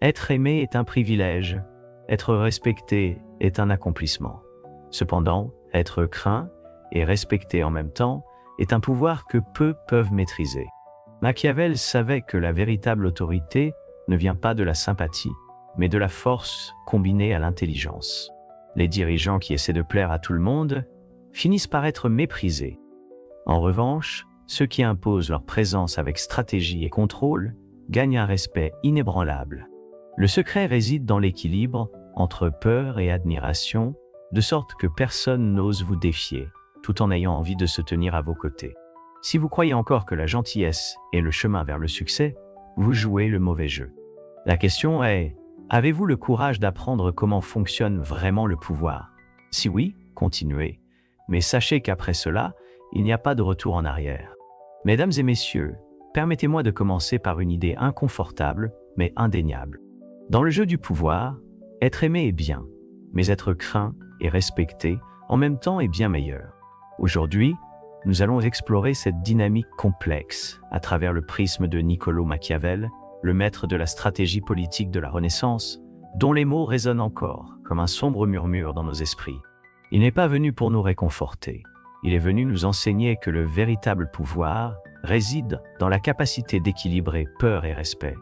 Être aimé est un privilège, être respecté est un accomplissement. Cependant, être craint et respecté en même temps est un pouvoir que peu peuvent maîtriser. Machiavel savait que la véritable autorité ne vient pas de la sympathie, mais de la force combinée à l'intelligence. Les dirigeants qui essaient de plaire à tout le monde finissent par être méprisés. En revanche, ceux qui imposent leur présence avec stratégie et contrôle gagnent un respect inébranlable. Le secret réside dans l'équilibre entre peur et admiration, de sorte que personne n'ose vous défier, tout en ayant envie de se tenir à vos côtés. Si vous croyez encore que la gentillesse est le chemin vers le succès, vous jouez le mauvais jeu. La question est, avez-vous le courage d'apprendre comment fonctionne vraiment le pouvoir? Si oui, continuez. Mais sachez qu'après cela, il n'y a pas de retour en arrière. Mesdames et messieurs, permettez-moi de commencer par une idée inconfortable, mais indéniable. Dans le jeu du pouvoir, être aimé est bien, mais être craint et respecté en même temps est bien meilleur. Aujourd'hui, nous allons explorer cette dynamique complexe à travers le prisme de Niccolò Machiavel, le maître de la stratégie politique de la Renaissance, dont les mots résonnent encore comme un sombre murmure dans nos esprits. Il n'est pas venu pour nous réconforter, il est venu nous enseigner que le véritable pouvoir réside dans la capacité d'équilibrer peur et respect,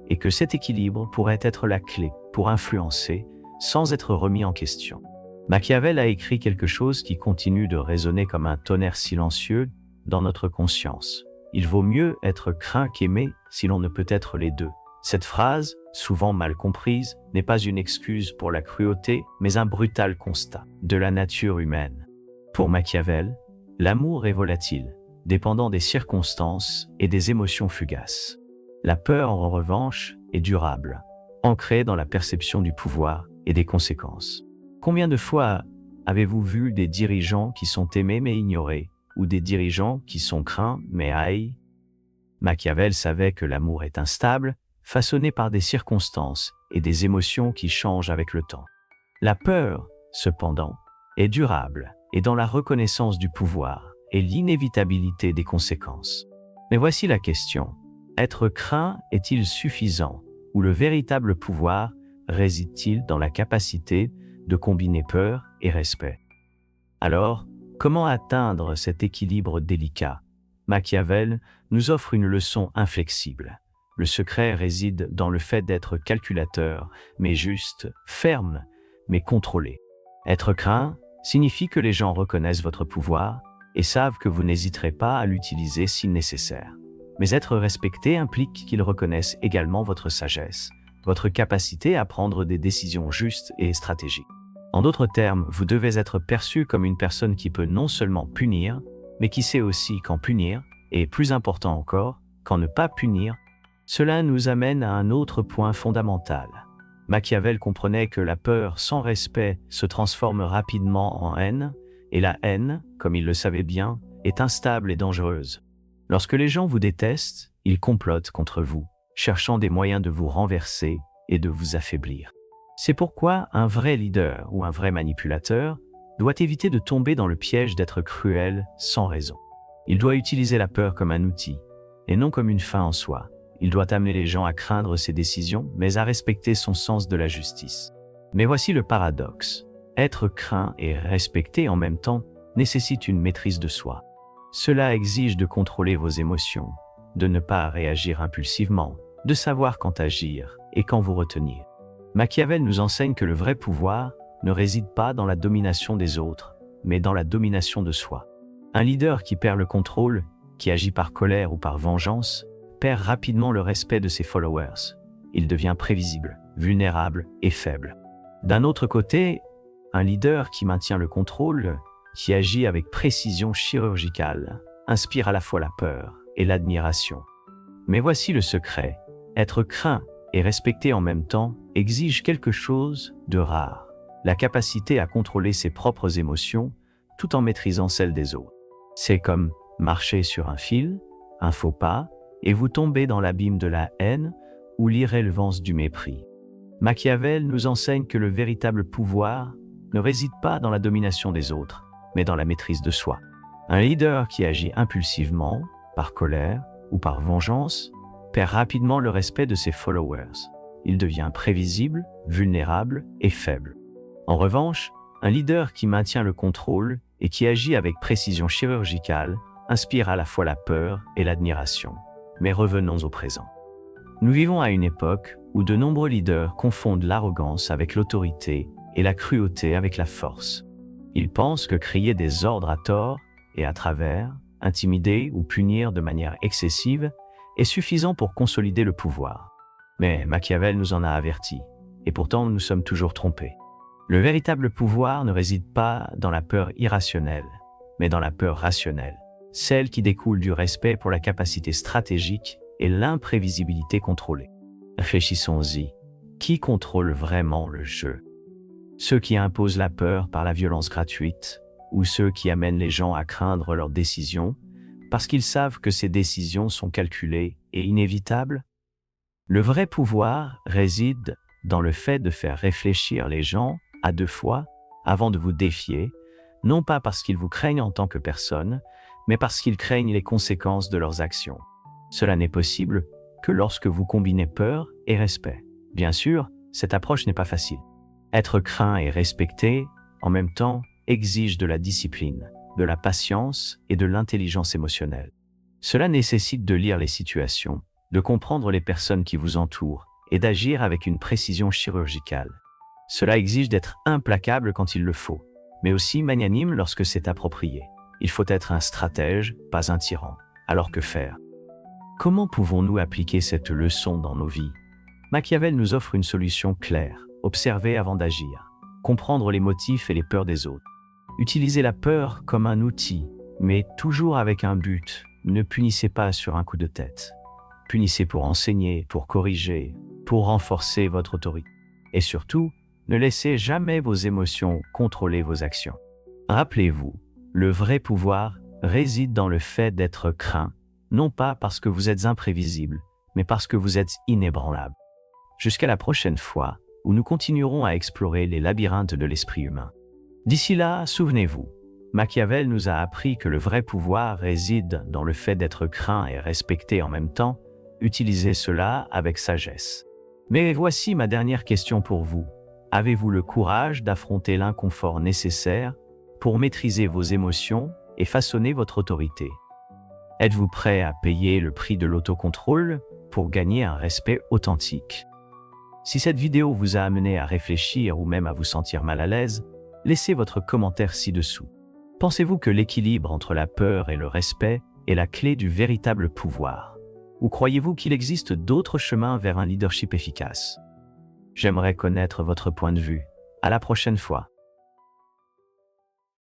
et que cet équilibre pourrait être la clé pour influencer sans être remis en question. Machiavel a écrit quelque chose qui continue de résonner comme un tonnerre silencieux dans notre conscience. Il vaut mieux être craint qu'aimé si l'on ne peut être les deux. Cette phrase, souvent mal comprise, n'est pas une excuse pour la cruauté, mais un brutal constat de la nature humaine. Pour Machiavel, l'amour est volatile, dépendant des circonstances et des émotions fugaces. La peur, en revanche, est durable, ancrée dans la perception du pouvoir et des conséquences. Combien de fois avez-vous vu des dirigeants qui sont aimés mais ignorés, ou des dirigeants qui sont craints mais haïs? Machiavel savait que l'amour est instable, façonné par des circonstances et des émotions qui changent avec le temps. La peur, cependant, est durable et dans la reconnaissance du pouvoir et l'inévitabilité des conséquences. Mais voici la question. Être craint est-il suffisant, ou le véritable pouvoir réside-t-il dans la capacité de combiner peur et respect? Alors, comment atteindre cet équilibre délicat? Machiavel nous offre une leçon inflexible. Le secret réside dans le fait d'être calculateur, mais juste, ferme, mais contrôlé. Être craint signifie que les gens reconnaissent votre pouvoir et savent que vous n'hésiterez pas à l'utiliser si nécessaire. Mais être respecté implique qu'ils reconnaissent également votre sagesse, votre capacité à prendre des décisions justes et stratégiques. En d'autres termes, vous devez être perçu comme une personne qui peut non seulement punir, mais qui sait aussi quand punir, et plus important encore, quand ne pas punir. Cela nous amène à un autre point fondamental. Machiavel comprenait que la peur sans respect se transforme rapidement en haine, et la haine, comme il le savait bien, est instable et dangereuse. Lorsque les gens vous détestent, ils complotent contre vous, cherchant des moyens de vous renverser et de vous affaiblir. C'est pourquoi un vrai leader ou un vrai manipulateur doit éviter de tomber dans le piège d'être cruel sans raison. Il doit utiliser la peur comme un outil, et non comme une fin en soi. Il doit amener les gens à craindre ses décisions, mais à respecter son sens de la justice. Mais voici le paradoxe. Être craint et respecté en même temps nécessite une maîtrise de soi. Cela exige de contrôler vos émotions, de ne pas réagir impulsivement, de savoir quand agir et quand vous retenir. Machiavel nous enseigne que le vrai pouvoir ne réside pas dans la domination des autres, mais dans la domination de soi. Un leader qui perd le contrôle, qui agit par colère ou par vengeance, perd rapidement le respect de ses followers. Il devient prévisible, vulnérable et faible. D'un autre côté, un leader qui maintient le contrôle, qui agit avec précision chirurgicale, inspire à la fois la peur et l'admiration. Mais voici le secret. Être craint et respecté en même temps exige quelque chose de rare. La capacité à contrôler ses propres émotions tout en maîtrisant celles des autres. C'est comme marcher sur un fil, un faux pas, et vous tombez dans l'abîme de la haine ou l'irrélevance du mépris. Machiavel nous enseigne que le véritable pouvoir ne réside pas dans la domination des autres, mais dans la maîtrise de soi. Un leader qui agit impulsivement, par colère ou par vengeance, perd rapidement le respect de ses followers. il devient prévisible, vulnérable et faible. En revanche, un leader qui maintient le contrôle et qui agit avec précision chirurgicale inspire à la fois la peur et l'admiration. Mais revenons au présent. Nous vivons à une époque où de nombreux leaders confondent l'arrogance avec l'autorité et la cruauté avec la force. Ils pensent que crier des ordres à tort et à travers, intimider ou punir de manière excessive est suffisant pour consolider le pouvoir. Mais Machiavel nous en a avertis, et pourtant nous sommes toujours trompés. Le véritable pouvoir ne réside pas dans la peur irrationnelle, mais dans la peur rationnelle, celle qui découle du respect pour la capacité stratégique et l'imprévisibilité contrôlée. Réfléchissons-y. Qui contrôle vraiment le jeu? Ceux qui imposent la peur par la violence gratuite, ou ceux qui amènent les gens à craindre leurs décisions, parce qu'ils savent que ces décisions sont calculées et inévitables? Le vrai pouvoir réside dans le fait de faire réfléchir les gens à deux fois avant de vous défier, non pas parce qu'ils vous craignent en tant que personne, mais parce qu'ils craignent les conséquences de leurs actions. Cela n'est possible que lorsque vous combinez peur et respect. Bien sûr, cette approche n'est pas facile. Être craint et respecté, en même temps, exige de la discipline, de la patience et de l'intelligence émotionnelle. Cela nécessite de lire les situations, de comprendre les personnes qui vous entourent et d'agir avec une précision chirurgicale. Cela exige d'être implacable quand il le faut, mais aussi magnanime lorsque c'est approprié. Il faut être un stratège, pas un tyran. Alors que faire? Comment pouvons-nous appliquer cette leçon dans nos vies? Machiavel nous offre une solution claire. Observer avant d'agir. Comprendre les motifs et les peurs des autres. Utiliser la peur comme un outil, mais toujours avec un but. Ne punissez pas sur un coup de tête. Punissez pour enseigner, pour corriger, pour renforcer votre autorité. Et surtout, ne laissez jamais vos émotions contrôler vos actions. Rappelez-vous, le vrai pouvoir réside dans le fait d'être craint, non pas parce que vous êtes imprévisible, mais parce que vous êtes inébranlable. Jusqu'à la prochaine fois, où nous continuerons à explorer les labyrinthes de l'esprit humain. D'ici là, souvenez-vous, Machiavel nous a appris que le vrai pouvoir réside dans le fait d'être craint et respecté en même temps. Utilisez cela avec sagesse. Mais voici ma dernière question pour vous. Avez-vous le courage d'affronter l'inconfort nécessaire pour maîtriser vos émotions et façonner votre autorité? Êtes-vous prêt à payer le prix de l'autocontrôle pour gagner un respect authentique? Si cette vidéo vous a amené à réfléchir ou même à vous sentir mal à l'aise, laissez votre commentaire ci-dessous. Pensez-vous que l'équilibre entre la peur et le respect est la clé du véritable pouvoir? Ou croyez-vous qu'il existe d'autres chemins vers un leadership efficace? J'aimerais connaître votre point de vue. À la prochaine fois.